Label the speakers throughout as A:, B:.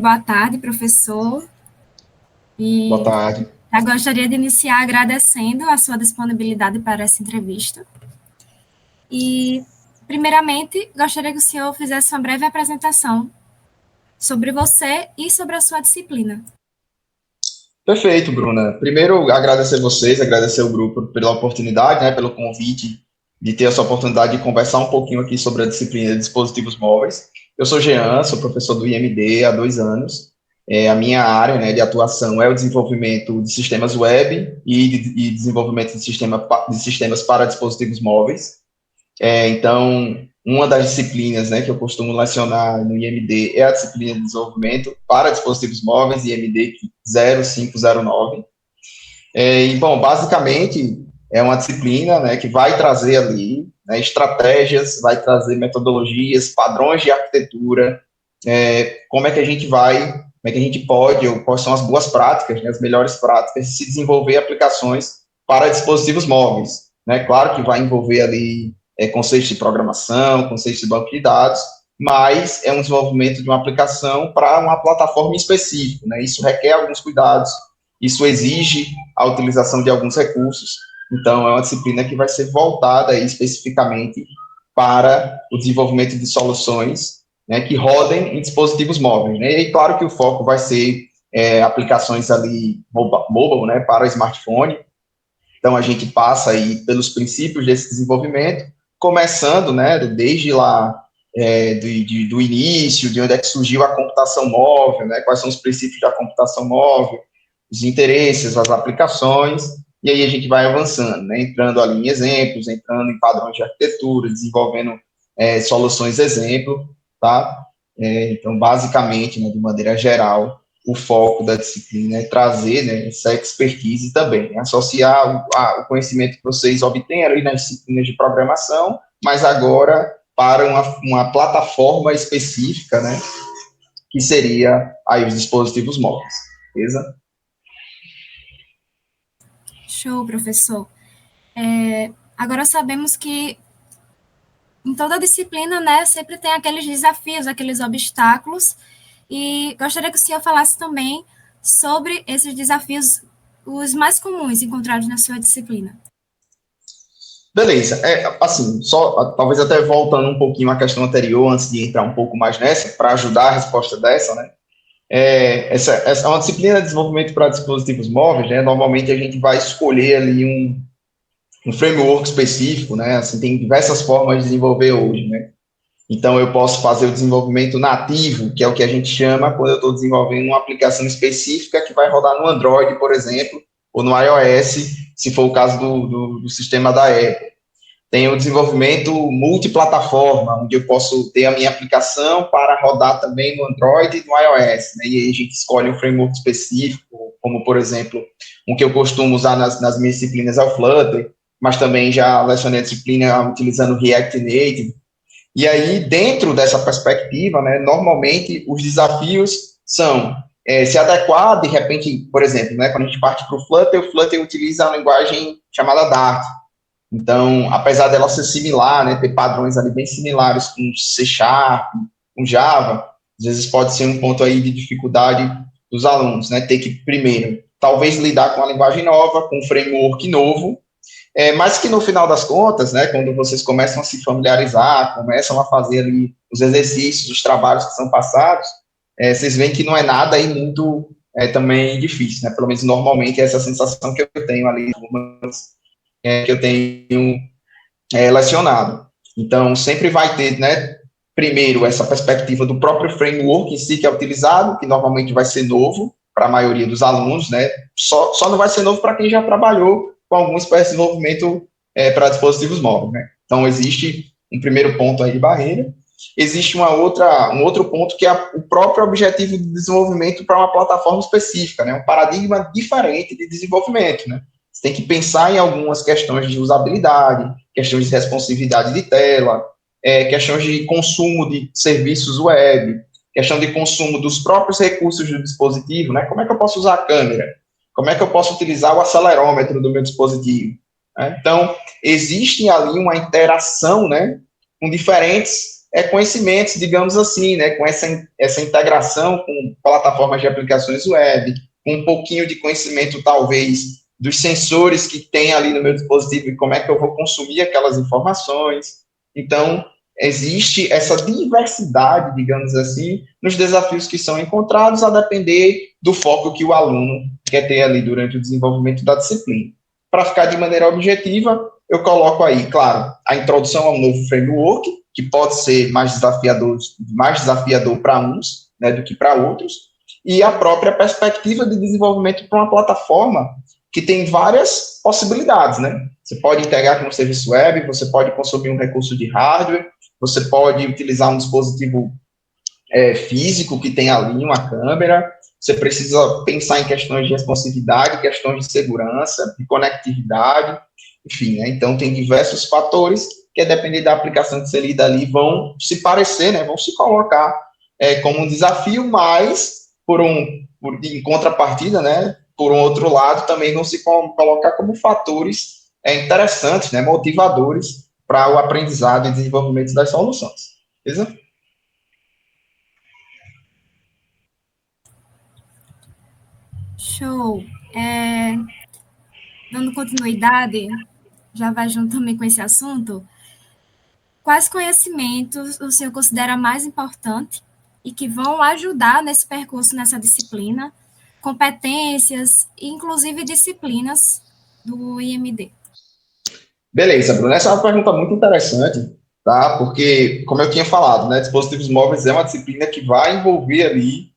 A: Boa tarde, professor.
B: Boa tarde.
A: Eu gostaria de iniciar agradecendo a sua disponibilidade para essa entrevista. E, primeiramente, gostaria que o senhor fizesse uma breve apresentação sobre você e sobre a sua disciplina.
B: Perfeito, Bruna. Primeiro, agradecer vocês, agradecer o grupo pela oportunidade, né, pelo convite de ter essa oportunidade de conversar um pouquinho aqui sobre a disciplina de dispositivos móveis. Eu sou Jean, sou professor do IMD há 2 anos. A minha área, né, de atuação é o desenvolvimento de sistemas web e desenvolvimento de sistemas para dispositivos móveis. Então, uma das disciplinas, né, que eu costumo lecionar no IMD é a disciplina de desenvolvimento para dispositivos móveis, IMD 0509. Bom, basicamente, é uma disciplina, né, que vai trazer ali, né, estratégias, vai trazer metodologias, padrões de arquitetura, como é que a gente vai, como é que a gente pode, ou quais são as boas práticas, né, as melhores práticas de se desenvolver aplicações para dispositivos móveis. Né? Claro que vai envolver ali conceitos de programação, conceitos de banco de dados, mas é um desenvolvimento de uma aplicação para uma plataforma específica. Né? Isso requer alguns cuidados, isso exige a utilização de alguns recursos, então é uma disciplina que vai ser voltada aí, especificamente para o desenvolvimento de soluções, né, que rodem em dispositivos móveis. Né? E claro que o foco vai ser aplicações ali mobile, né, para smartphone. Então a gente passa aí pelos princípios desse desenvolvimento, começando, né, desde lá do início, de onde é que surgiu a computação móvel, né, quais são os princípios da computação móvel, os interesses, as aplicações, e aí a gente vai avançando, né, entrando ali em exemplos, entrando em padrões de arquitetura, desenvolvendo soluções exemplo, tá? Então, basicamente, né, de maneira geral, o foco da disciplina é trazer, né, essa expertise também, né, associar o conhecimento que vocês obtêm ali nas disciplinas de programação, mas agora para uma plataforma específica, né, que seria aí os dispositivos móveis, beleza?
A: Show, professor. Agora sabemos que em toda disciplina, né, sempre tem aqueles desafios, aqueles obstáculos, e gostaria que o senhor falasse também sobre esses desafios, os mais comuns encontrados na sua disciplina.
B: Beleza, assim, só talvez até voltando um pouquinho à questão anterior, antes de entrar um pouco mais nessa, para ajudar a resposta dessa, né? Essa é uma disciplina de desenvolvimento para dispositivos móveis, né? Normalmente a gente vai escolher ali um framework específico, né? Assim, tem diversas formas de desenvolver hoje, né? Então eu posso fazer o desenvolvimento nativo, que é o que a gente chama quando eu estou desenvolvendo uma aplicação específica que vai rodar no Android, por exemplo, ou no iOS, se for o caso do sistema da Apple. Tem o desenvolvimento multiplataforma, onde eu posso ter a minha aplicação para rodar também no Android e no iOS, né? E aí a gente escolhe um framework específico, como, por exemplo, um que eu costumo usar nas minhas disciplinas é o Flutter, mas também já lecionei a disciplina utilizando React Native. E aí, dentro dessa perspectiva, né, normalmente os desafios são se adequar, de repente, por exemplo, né, quando a gente parte para o Flutter utiliza a linguagem chamada Dart. Então, apesar dela ser similar, né, ter padrões ali bem similares com C Sharp, com Java, às vezes pode ser um ponto aí de dificuldade dos alunos, né, ter que, primeiro, talvez lidar com a linguagem nova, com um framework novo, mas que no final das contas, né, quando vocês começam a se familiarizar, começam a fazer ali os exercícios, os trabalhos que são passados, vocês veem que não é nada aí muito também difícil, né, pelo menos normalmente é essa sensação que eu tenho ali, que eu tenho lecionado. Então, sempre vai ter, né, primeiro, essa perspectiva do próprio framework em si que é utilizado, que normalmente vai ser novo para a maioria dos alunos, né, só não vai ser novo para quem já trabalhou com alguma espécie de desenvolvimento para dispositivos móveis, né. Então, existe um primeiro ponto aí de barreira. Existe um outro ponto que é o próprio objetivo de desenvolvimento para uma plataforma específica, né, um paradigma diferente de desenvolvimento, né. Você tem que pensar em algumas questões de usabilidade, questões de responsividade de tela, questões de consumo de serviços web, questão de consumo dos próprios recursos do dispositivo, né? Como é que eu posso usar a câmera? Como é que eu posso utilizar o acelerômetro do meu dispositivo? Né? Então, existe ali uma interação, né, com diferentes conhecimentos, digamos assim, né, com essa integração com plataformas de aplicações web, com um pouquinho de conhecimento, talvez, dos sensores que tem ali no meu dispositivo e como é que eu vou consumir aquelas informações. Então, existe essa diversidade, digamos assim, nos desafios que são encontrados, a depender do foco que o aluno quer ter ali durante o desenvolvimento da disciplina. Para ficar de maneira objetiva, eu coloco aí, claro, a introdução ao novo framework, que pode ser mais desafiador para uns, né, do que para outros, e a própria perspectiva de desenvolvimento para uma plataforma que tem várias possibilidades, né? Você pode integrar com um serviço web, você pode consumir um recurso de hardware, você pode utilizar um dispositivo físico que tem ali uma câmera, você precisa pensar em questões de responsividade, questões de segurança, de conectividade, enfim, né? Então tem diversos fatores que, a depender da aplicação que você lida ali, vão se parecer, né? Vão se colocar como um desafio, mas em contrapartida, né? Por um outro lado, também vão se colocar como fatores interessantes, né? Motivadores para o aprendizado e desenvolvimento das soluções. Beleza?
A: Show. Dando continuidade, já vai junto também com esse assunto, quais conhecimentos o senhor considera mais importante e que vão ajudar nesse percurso, nessa disciplina, competências e, inclusive, disciplinas do IMD?
B: Beleza, Bruno. Essa é uma pergunta muito interessante, tá? Porque, como eu tinha falado, né, dispositivos móveis é uma disciplina que vai envolver ali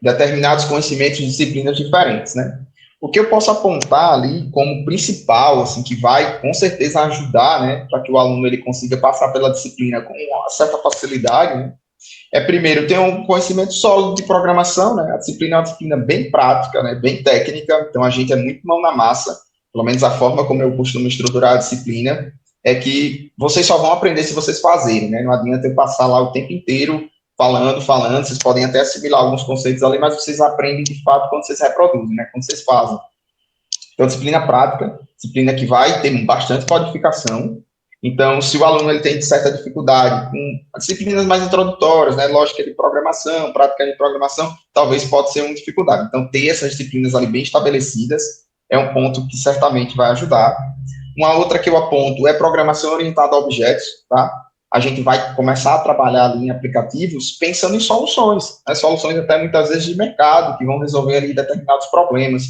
B: determinados conhecimentos de disciplinas diferentes, né? O que eu posso apontar ali como principal, assim, que vai com certeza ajudar, né, para que o aluno ele consiga passar pela disciplina com uma certa facilidade, né? Primeiro, ter um conhecimento sólido de programação, né? A disciplina é uma disciplina bem prática, né? Bem técnica, então a gente é muito mão na massa, pelo menos a forma como eu costumo estruturar a disciplina é que vocês só vão aprender se vocês fazerem, né? Não adianta eu passar lá o tempo inteiro falando, vocês podem até assimilar alguns conceitos ali, mas vocês aprendem de fato quando vocês reproduzem, né? Quando vocês fazem. Então, disciplina prática, disciplina que vai ter bastante codificação. Então, se o aluno ele tem certa dificuldade com disciplinas mais introdutórias, né, lógica de programação, prática de programação, talvez pode ser uma dificuldade. Então, ter essas disciplinas ali bem estabelecidas é um ponto que certamente vai ajudar. Uma outra que eu aponto é programação orientada a objetos, tá? A gente vai começar a trabalhar ali em aplicativos pensando em soluções, né? Soluções até muitas vezes de mercado, que vão resolver ali determinados problemas.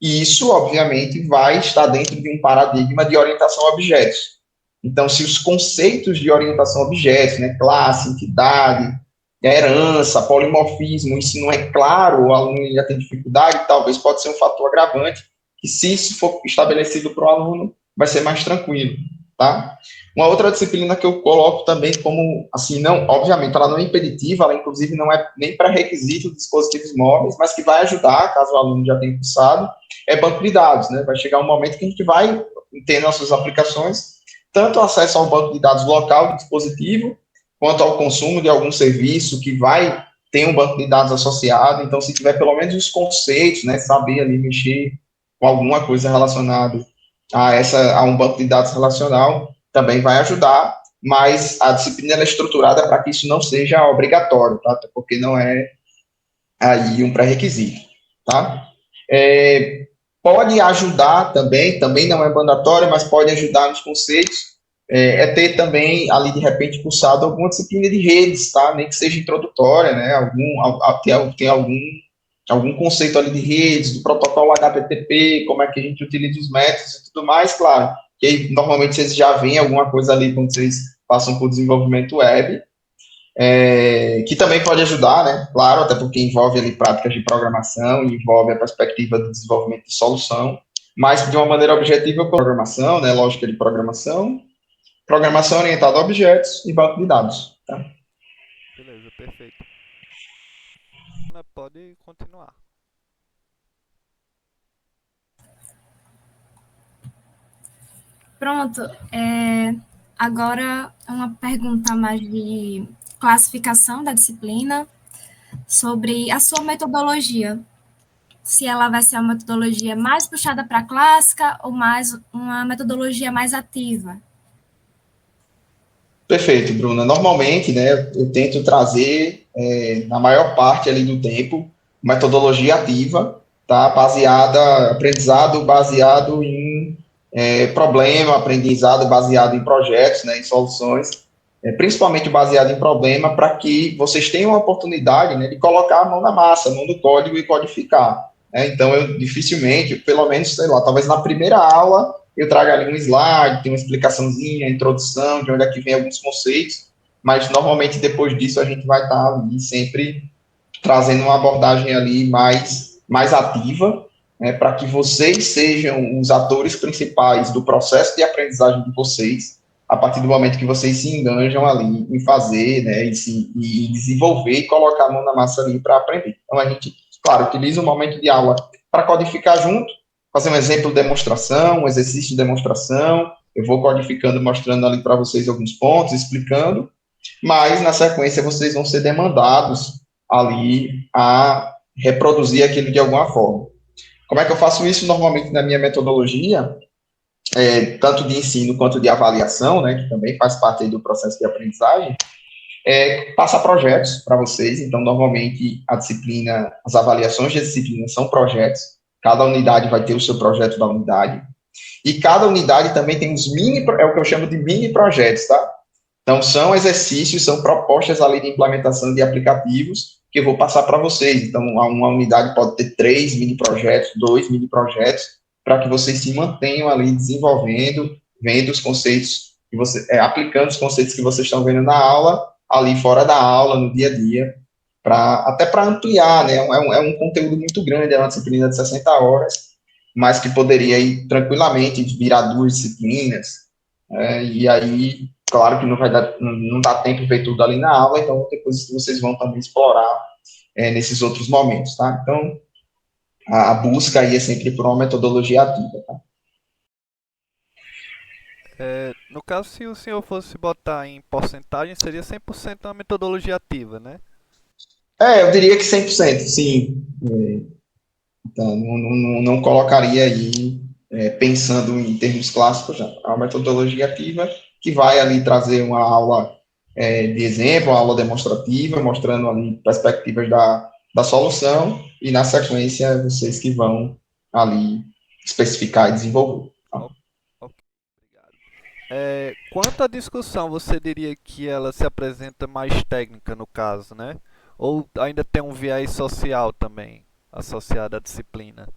B: E isso, obviamente, vai estar dentro de um paradigma de orientação a objetos. Então, se os conceitos de orientação a objetos, né, classe, entidade, herança, polimorfismo, isso não é claro, o aluno já tem dificuldade, talvez pode ser um fator agravante, que se isso for estabelecido para o aluno, vai ser mais tranquilo, tá? Uma outra disciplina que eu coloco também como, assim, não, obviamente, ela não é impeditiva, ela inclusive não é nem pré-requisito de dispositivos móveis, mas que vai ajudar, caso o aluno já tenha cursado, é banco de dados, né? Vai chegar um momento que a gente vai ter nossas aplicações, tanto acesso ao banco de dados local do dispositivo, quanto ao consumo de algum serviço que vai ter um banco de dados associado. Então, se tiver pelo menos os conceitos, né, saber ali mexer com alguma coisa relacionada a um banco de dados relacional, também vai ajudar, mas a disciplina é estruturada para que isso não seja obrigatório, tá? Porque não é aí um pré-requisito, tá? Pode ajudar também não é mandatório, mas pode ajudar nos conceitos, ter também ali de repente cursado alguma disciplina de redes, tá? Nem que seja introdutória, né? Tem algum conceito ali de redes, do protocolo HTTP, como é que a gente utiliza os métodos e tudo mais, claro. Que aí, normalmente vocês já veem alguma coisa ali quando vocês passam por desenvolvimento web, que também pode ajudar, né? Claro, até porque envolve ali práticas de programação, envolve a perspectiva do desenvolvimento de solução, mas de uma maneira objetiva, programação, né? Lógica de programação, programação orientada a objetos e banco de dados. Tá?
C: Beleza, perfeito. Pode continuar.
A: Pronto. Agora, uma pergunta mais de classificação da disciplina sobre a sua metodologia. Se ela vai ser uma metodologia mais puxada para a clássica ou mais uma metodologia mais ativa.
B: Perfeito, Bruna. Normalmente, né, eu tento trazer, na maior parte ali do tempo, metodologia ativa, tá? Aprendizado baseado em problema, aprendizado baseado em projetos, né, em soluções, principalmente baseado em problema, para que vocês tenham a oportunidade, né, de colocar a mão na massa, a mão do código e codificar. Né? Então, eu dificilmente, pelo menos, sei lá, talvez na primeira aula, eu trago ali um slide, tem uma explicaçãozinha, introdução, de onde é que vem alguns conceitos, mas normalmente depois disso a gente vai estar ali sempre trazendo uma abordagem ali mais ativa, né, para que vocês sejam os atores principais do processo de aprendizagem de vocês, a partir do momento que vocês se enganjam ali em fazer, né, e desenvolver e colocar a mão na massa ali para aprender. Então, a gente, claro, utiliza o momento de aula para codificar junto, fazer um exemplo de demonstração, um exercício de demonstração, eu vou codificando, mostrando ali para vocês alguns pontos, explicando, mas na sequência vocês vão ser demandados ali a reproduzir aquilo de alguma forma. Como é que eu faço isso normalmente na minha metodologia, tanto de ensino quanto de avaliação, né, que também faz parte aí do processo de aprendizagem, passar projetos para vocês. Então, normalmente, as avaliações de disciplina são projetos, cada unidade vai ter o seu projeto da unidade, e cada unidade também tem é o que eu chamo de mini projetos, tá? Então, são exercícios, são propostas ali de implementação de aplicativos que eu vou passar para vocês. Então, uma unidade pode ter 3 mini projetos, 2 mini projetos, para que vocês se mantenham ali desenvolvendo, vendo os conceitos, aplicando os conceitos que vocês estão vendo na aula, ali fora da aula, no dia a dia, até para ampliar, né? É um conteúdo muito grande, é uma disciplina de 60 horas, mas que poderia ir tranquilamente virar 2 disciplinas, e aí, claro que não dá tempo de ver tudo ali na aula, então depois vocês vão também explorar nesses outros momentos, tá? Então, a busca aí é sempre por uma metodologia ativa, tá?
C: No caso, se o senhor fosse botar em porcentagem, seria 100% uma metodologia ativa, né?
B: Eu diria que 100%, sim. Então, não colocaria aí, pensando em termos clássicos, não. É uma metodologia ativa que vai ali trazer uma aula de exemplo, uma aula demonstrativa, mostrando ali perspectivas da solução, e na sequência vocês que vão ali especificar e desenvolver. Tá?
C: O- Ok, obrigado. Quanto à discussão, você diria que ela se apresenta mais técnica no caso, né? Ou ainda tem um viés social também associado à disciplina?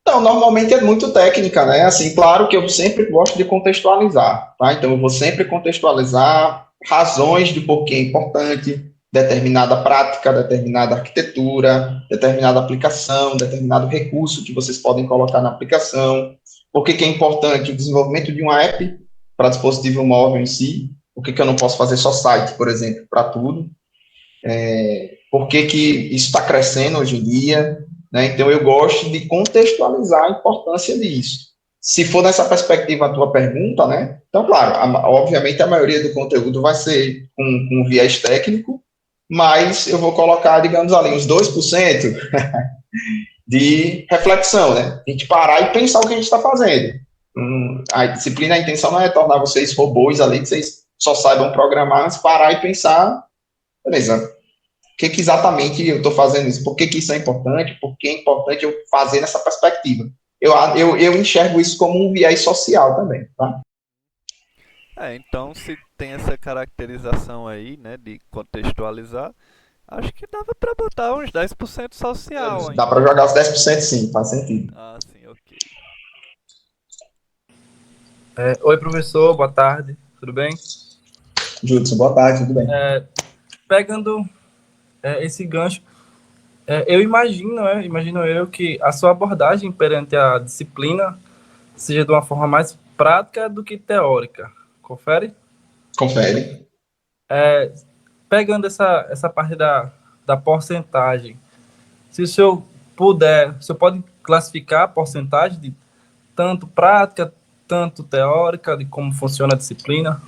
B: Então, normalmente é muito técnica, né? Assim, claro que eu sempre gosto de contextualizar, tá? Então, eu vou sempre contextualizar razões de por que é importante determinada prática, determinada arquitetura, determinada aplicação, determinado recurso que vocês podem colocar na aplicação, por que é importante o desenvolvimento de uma app para dispositivo móvel em si, por que eu não posso fazer só site, por exemplo, para tudo, por que isso está crescendo hoje em dia, né? Então, eu gosto de contextualizar a importância disso. Se for nessa perspectiva a tua pergunta, né? Então, claro, obviamente a maioria do conteúdo vai ser com viés técnico, mas eu vou colocar, digamos ali, uns 2% de reflexão, né? A gente parar e pensar o que a gente está fazendo. A disciplina, a intenção não é tornar vocês robôs ali, que vocês só saibam programar, mas parar e pensar, beleza, que exatamente eu estou fazendo isso? Por que isso é importante? Por que é importante eu fazer nessa perspectiva? Eu enxergo isso como um viés social também, tá?
C: Então se tem essa caracterização aí, né, de contextualizar, acho que dava pra botar uns 10% social
B: Dá para
C: ainda.
B: jogar os 10% sim, faz sentido.
C: Ah, sim, ok.
D: Oi, professor, boa tarde, tudo bem?
B: Judson, boa tarde, tudo bem?
D: Pegando esse gancho, imagino eu que a sua abordagem perante a disciplina seja de uma forma mais prática do que teórica, confere?
B: Confere.
D: Pegando essa parte da porcentagem, se o senhor puder, o senhor pode classificar a porcentagem de tanto prática, tanto teórica, de como funciona a disciplina?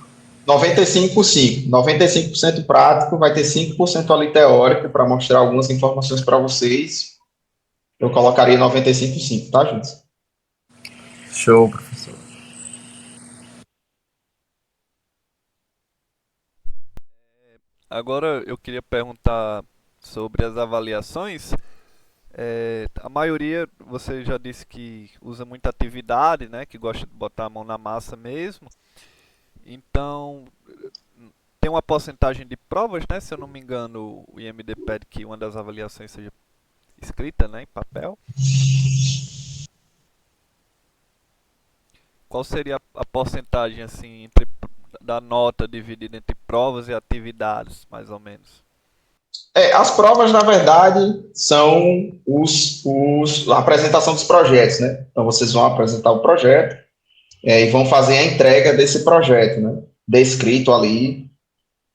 B: 95 sim. 95% prático, vai ter 5% ali teórico para mostrar algumas informações para vocês. Eu colocaria 95 sim, tá, Judson?
D: Show, professor.
C: Agora eu queria perguntar sobre as avaliações. A maioria, você já disse que usa muita atividade, né? Que gosta de botar a mão na massa mesmo. Então, tem uma porcentagem de provas, né? Se eu não me engano, o IMD pede que uma das avaliações seja escrita, né, em papel. Qual seria a porcentagem, assim, da nota dividida entre provas e atividades, mais ou menos?
B: As provas, na verdade, são a apresentação dos projetos, né? Então, vocês vão apresentar o projeto e vão fazer a entrega desse projeto, né? Descrito ali,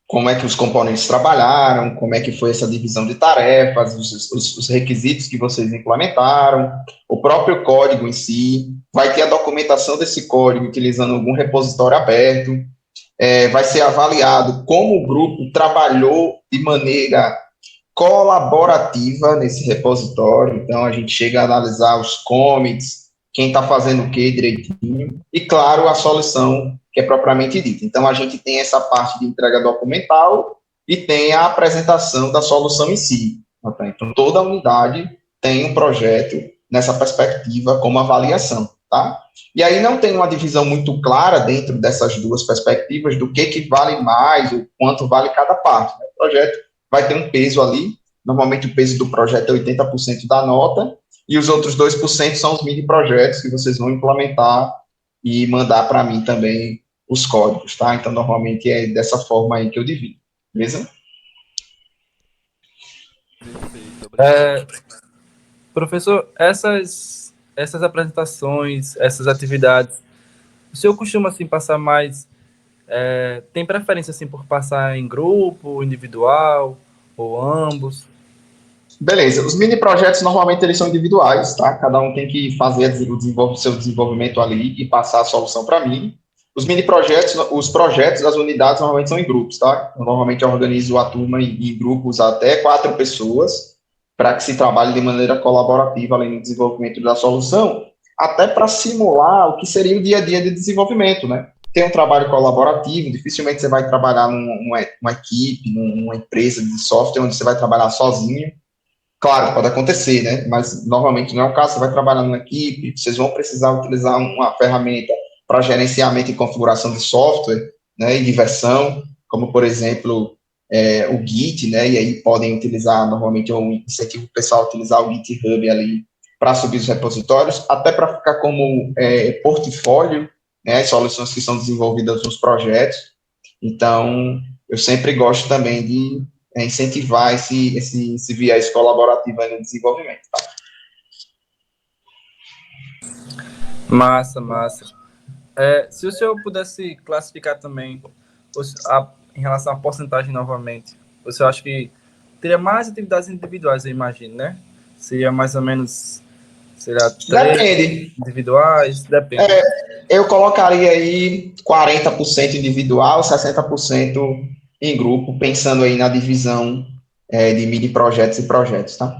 B: como é que os componentes trabalharam, como é que foi essa divisão de tarefas, os requisitos que vocês implementaram, o próprio código em si, vai ter a documentação desse código utilizando algum repositório aberto, vai ser avaliado como o grupo trabalhou de maneira colaborativa nesse repositório, então a gente chega a analisar os commits, quem está fazendo o que direitinho, e claro, a solução que é propriamente dita. Então a gente tem essa parte de entrega documental e tem a apresentação da solução em si. Então toda a unidade tem um projeto nessa perspectiva como avaliação, tá? E aí não tem uma divisão muito clara dentro dessas duas perspectivas do que vale mais, o quanto vale cada parte, né? O projeto vai ter um peso ali, normalmente o peso do projeto é 80% da nota, e os outros 2% são os mini projetos que vocês vão implementar e mandar para mim também os códigos, tá? Então, normalmente é dessa forma aí que eu divido, beleza?
C: Perfeito, obrigado.
D: Professor, essas apresentações, essas atividades, o senhor costuma, assim, passar mais... tem preferência, assim, por passar em grupo, individual, ou ambos?
B: Beleza, os mini projetos normalmente eles são individuais, tá? Cada um tem que fazer o seu desenvolvimento ali e passar a solução para mim. Os mini projetos, os projetos das unidades normalmente são em grupos, tá? Eu normalmente organizo a turma em grupos até 4 pessoas, para que se trabalhe de maneira colaborativa além do desenvolvimento da solução, até para simular o que seria o dia a dia de desenvolvimento, né? Tem um trabalho colaborativo, dificilmente você vai trabalhar numa equipe, numa empresa de software, onde você vai trabalhar sozinho. Claro, pode acontecer, né? Mas normalmente não é o caso. Você vai trabalhar numa equipe, vocês vão precisar utilizar uma ferramenta para gerenciamento e configuração de software, né? E de versão, como por exemplo o Git, né? E aí podem utilizar, normalmente eu incentivo o pessoal a utilizar o GitHub ali para subir os repositórios, até para ficar como portfólio, né? As soluções que são desenvolvidas nos projetos. Então, eu sempre gosto também de incentivar esse viés colaborativo aí no desenvolvimento. Tá?
D: Massa, massa. Se o senhor pudesse classificar também em relação à porcentagem novamente, você acha que teria mais atividades individuais, eu imagino, né? Seria mais ou menos, será 3
B: Depende.
D: individuais? Depende.
B: Eu colocaria aí 40% individual, 60% em grupo, pensando aí na divisão de mini projetos e projetos, tá?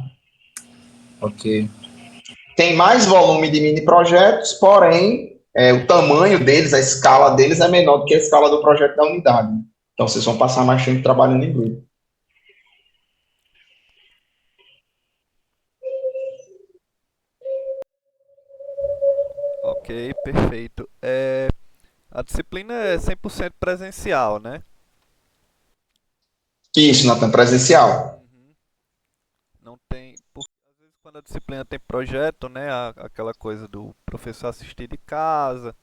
D: Ok.
B: Tem mais volume de mini projetos, porém, o tamanho deles, a escala deles é menor do que a escala do projeto da unidade. Então, vocês vão passar mais tempo trabalhando em grupo.
C: Ok, perfeito. A disciplina é 100% presencial, né?
B: Isso, Natan, presencial.
C: Uhum. Não tem, porque às vezes quando a disciplina tem projeto, né, aquela coisa do professor assistir de casa,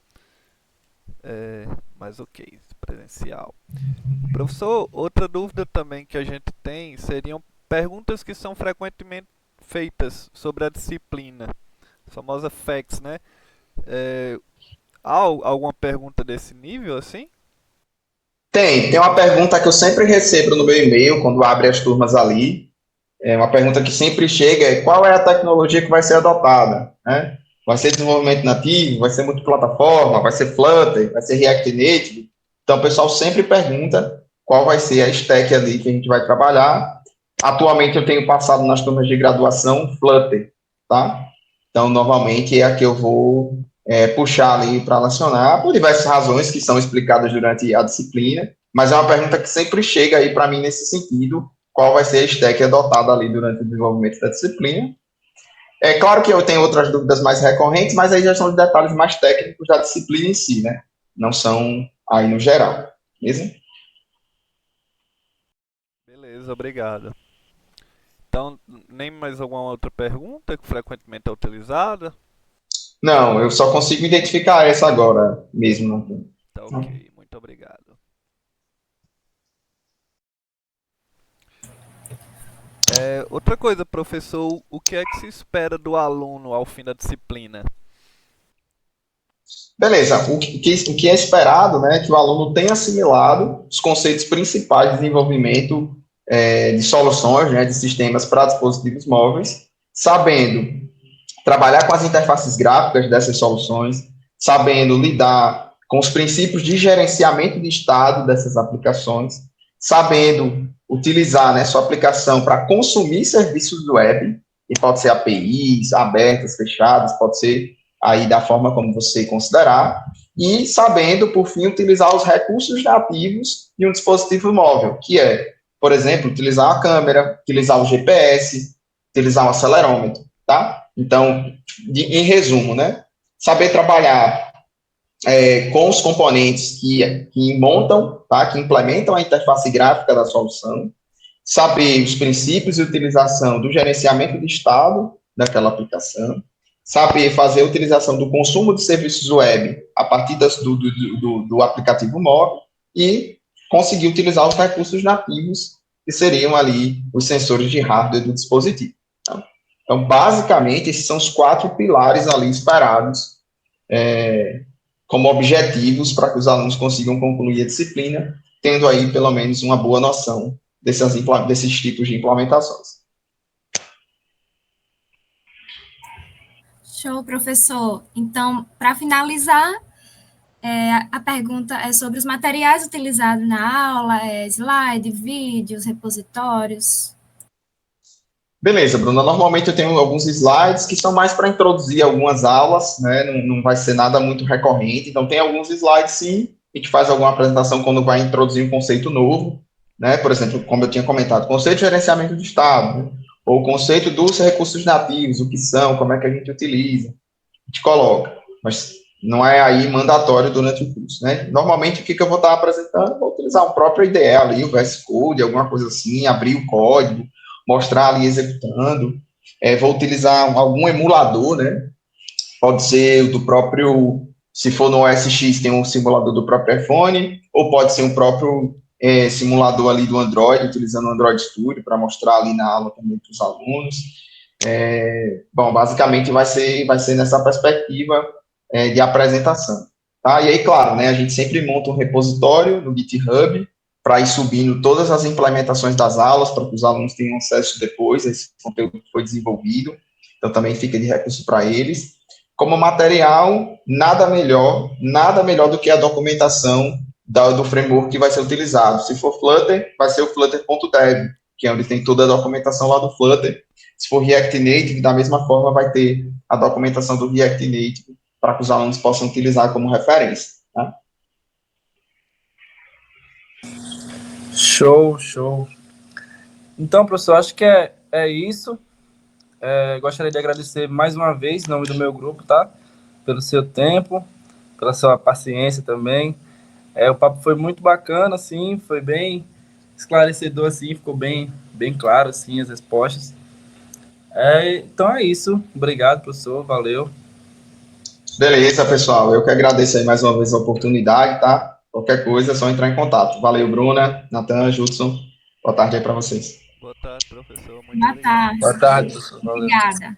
C: mas ok, presencial. Professor, outra dúvida também que a gente tem seriam perguntas que são frequentemente feitas sobre a disciplina, a famosa facts, né? Há alguma pergunta desse nível assim?
B: Tem uma pergunta que eu sempre recebo no meu e-mail, quando abre as turmas ali. Uma pergunta que sempre chega é qual é a tecnologia que vai ser adotada, né? Vai ser desenvolvimento nativo, vai ser multiplataforma, vai ser Flutter, vai ser React Native. Então, o pessoal sempre pergunta qual vai ser a stack ali que a gente vai trabalhar. Atualmente, eu tenho passado nas turmas de graduação Flutter, tá? Então, normalmente, é a que eu vou puxar ali para lecionar, por diversas razões que são explicadas durante a disciplina, mas é uma pergunta que sempre chega aí para mim nesse sentido, qual vai ser a stack adotada ali durante o desenvolvimento da disciplina. É claro que eu tenho outras dúvidas mais recorrentes, mas aí já são os detalhes mais técnicos da disciplina em si, né? Não são aí no geral, beleza?
C: Beleza, obrigado. Então, nem mais alguma outra pergunta que frequentemente é utilizada?
B: Não, eu só consigo identificar essa agora mesmo.
C: Tá ok, muito obrigado. Outra coisa, professor, o que é que se espera do aluno ao fim da disciplina?
B: Beleza, o que é esperado, né, é que o aluno tenha assimilado os conceitos principais de desenvolvimento de soluções, né, de sistemas para dispositivos móveis, sabendo trabalhar com as interfaces gráficas dessas soluções, sabendo lidar com os princípios de gerenciamento de estado dessas aplicações, sabendo utilizar, né, sua aplicação para consumir serviços web, e pode ser APIs abertas, fechadas, pode ser aí da forma como você considerar, e sabendo, por fim, utilizar os recursos nativos de um dispositivo móvel, que é, por exemplo, utilizar a câmera, utilizar o GPS, utilizar um acelerômetro, tá? Então, em resumo, né? Saber trabalhar com os componentes que montam, tá? Que implementam a interface gráfica da solução, saber os princípios de utilização do gerenciamento de estado daquela aplicação, saber fazer a utilização do consumo de serviços web a partir do aplicativo móvel e conseguir utilizar os recursos nativos, que seriam ali os sensores de hardware do dispositivo. Tá? Então, basicamente, esses são os 4 pilares ali esperados como objetivos para que os alunos consigam concluir a disciplina, tendo aí, pelo menos, uma boa noção desses tipos de implementações.
A: Show, professor. Então, para finalizar, a pergunta é sobre os materiais utilizados na aula, slide, vídeos, repositórios.
B: Beleza, Bruna. Normalmente eu tenho alguns slides que são mais para introduzir algumas aulas, né? Não vai ser nada muito recorrente. Então, tem alguns slides, sim, e que faz alguma apresentação quando vai introduzir um conceito novo, né? Por exemplo, como eu tinha comentado, conceito de gerenciamento de estado, né? Ou o conceito dos recursos nativos, o que são, como é que a gente utiliza, a gente coloca. Mas não é aí mandatório durante o curso, né? Normalmente, o que eu vou estar apresentando? Vou utilizar o próprio IDE ali, o VS Code, alguma coisa assim, abrir o código, mostrar ali executando. Vou utilizar algum emulador, né? Pode ser do próprio, se for no OS X, tem um simulador do próprio iPhone, ou pode ser um próprio simulador ali do Android, utilizando o Android Studio para mostrar ali na aula também para os alunos. Bom, basicamente vai ser nessa perspectiva de apresentação. Tá? E aí, claro, né, a gente sempre monta um repositório no GitHub para ir subindo todas as implementações das aulas, para que os alunos tenham acesso depois a esse conteúdo que foi desenvolvido. Então, também fica de recurso para eles. Como material, nada melhor do que a documentação do framework que vai ser utilizado. Se for Flutter, vai ser o flutter.dev, que é onde tem toda a documentação lá do Flutter. Se for React Native, da mesma forma, vai ter a documentação do React Native para que os alunos possam utilizar como referência. Tá?
D: Show. Então, professor, acho que é isso. Gostaria de agradecer mais uma vez, em nome do meu grupo, tá? Pelo seu tempo, pela sua paciência também. O papo foi muito bacana, assim, foi bem esclarecedor, assim, ficou bem claro, assim, as respostas. Então é isso. Obrigado, professor. Valeu.
B: Beleza, pessoal. Eu que agradeço aí mais uma vez a oportunidade, tá? Qualquer coisa é só entrar em contato. Valeu, Bruna, Natan, Judson. Boa tarde aí para vocês.
C: Boa tarde, professor. Muito
A: Boa
C: obrigado.
A: tarde.
D: Boa tarde, professor. Valeu.
A: Obrigada.